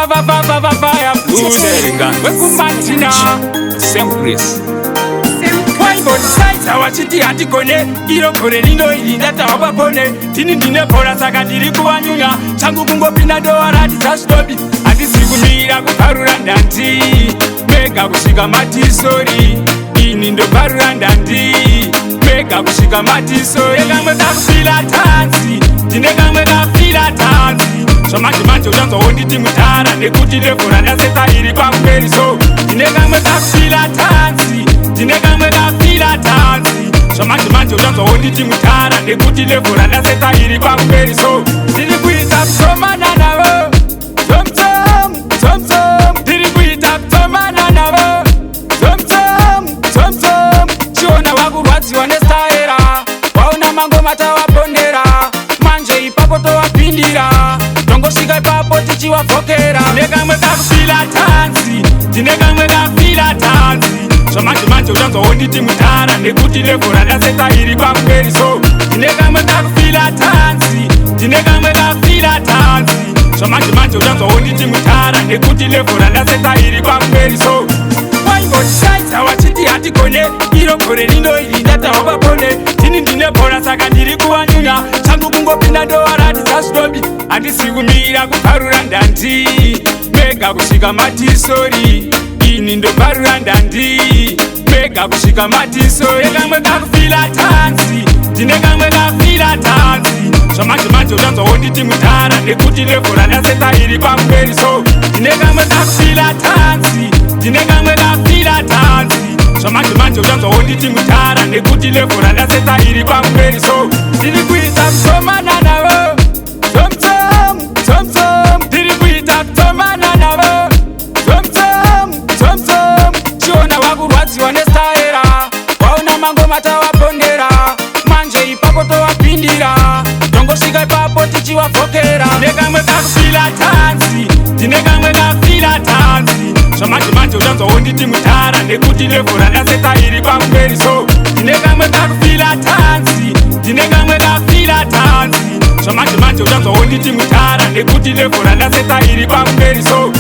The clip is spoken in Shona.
Fire Bluesenga Wekumatina Sempris Waibotisaita wachiti hatikone Iro kore lino ilindata wapapone Tini ndine pora saka diri kuwanyunya Changu kungopina doa rati tasdobi Ati siku mira kuparura ndanti Mega kushika mati sorry Ini ndo parura ndanti Mega kushika mati sorry Kamwe kakufila tansi Tine kamwe kakufila tansi Manje ujanzo onditi mutara Nekuti lefora ndaseta iri kwa mberi so Tine kamwe kakufila tansi Tine kamwe kakufila tansi Manje ujanzo onditi mutara Nekuti lefora ndaseta iri kwa mberi so Tini kuita kusomana navo Tom tom, tom tom Tini kuita kusomana navo Tom tom, tom tom Chiona wakurwadzi wanestaera Wauna mango mata wapondera Manje ipapo towapindira Tongosika ipapo tichiwavhokera Tine kamwe kakufila tansi Tine kamwe kakufila tansi Manje ujanzo onditi mutara Nekuti lefora ndaseta iri kwa mberi so Tine kamwe kakufila tansi Tine kamwe kakufila tansi Manje ujanzo onditi mutara Nekuti lefora ndaseta iri kwa mberi so Waibotisaita wachiti hatikone Iro kore lino ilindata wapapone Tini ndine pora saka ndiri kuwanyunya Changu kungopina doa rati tasdobi Andisikumira kuparura ndanti Mega kushika mati sorry Ini ndo parura ndanti Mega kushika mati sorry Kamwe kakufila tansi Tine kamwe kakufila tansi Manje ujanzo onditi mutara Nekuti lefora ndaseta iri kwa mberi so Tine kamwe kakufila tansi Tine kamwe kakufila tansi Manje ujanzo onditi mutara Nekuti lefora ndaseta iri kwa mberi so Tini kuita kusomana navo Tom tom, tom tom Tiri kuita kutomana navo Tom tom, tom tom Chiona wakurwadzi wanestaera Wauna mango mata wapondera Manje ipapo towapindira Tongosika ipapo tichiwavhokera Tine kamwe kakufila tansi Tine kamwe kakufila tansi Manje ujanzo onditi mutara Nekuti lefora ndaseta iri kwa mberi so Tine kamwe kakufila tansi Tine kamwe kakufila tansi Manje ujanzo onditi mutara Nekuti lefora ndaseta iri kwa mberi so